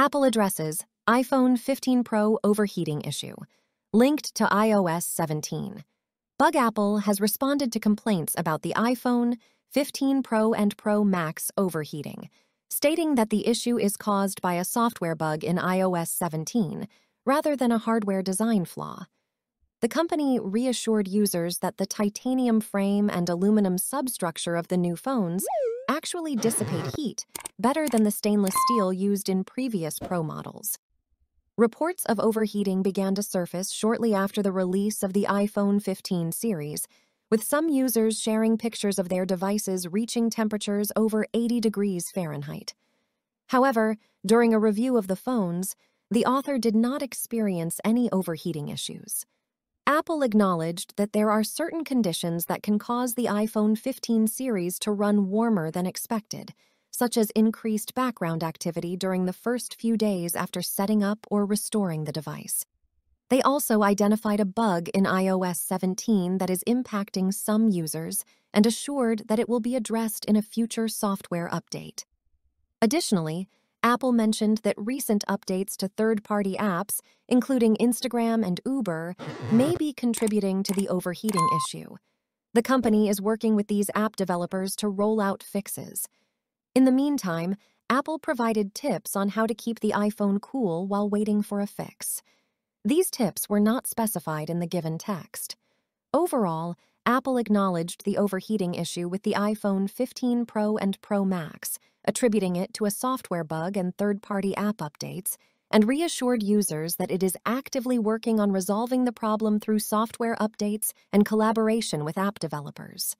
Apple addresses iPhone 15 Pro overheating issue, linked to iOS 17. Bug Apple has responded to complaints about the iPhone 15 Pro and Pro Max overheating, stating that the issue is caused by a software bug in iOS 17 rather than a hardware design flaw. The company reassured users that the titanium frame and aluminum substructure of the new phones actually dissipate heat better than the stainless steel used in previous Pro models. Reports of overheating began to surface shortly after the release of the iPhone 15 series, with some users sharing pictures of their devices reaching temperatures over 80 degrees Fahrenheit. However, during a review of the phones, the author did not experience any overheating issues. Apple acknowledged that there are certain conditions that can cause the iPhone 15 series to run warmer than expected, such as increased background activity during the first few days after setting up or restoring the device. They also identified a bug in iOS 17 that is impacting some users and assured that it will be addressed in a future software update. Additionally, Apple mentioned that recent updates to third-party apps, including Instagram and Uber, may be contributing to the overheating issue. The company is working with these app developers to roll out fixes. In the meantime, Apple provided tips on how to keep the iPhone cool while waiting for a fix. These tips were not specified in the given text. Overall, Apple acknowledged the overheating issue with the iPhone 15 Pro and Pro Max, attributing it to a software bug and third-party app updates, and reassured users that it is actively working on resolving the problem through software updates and collaboration with app developers.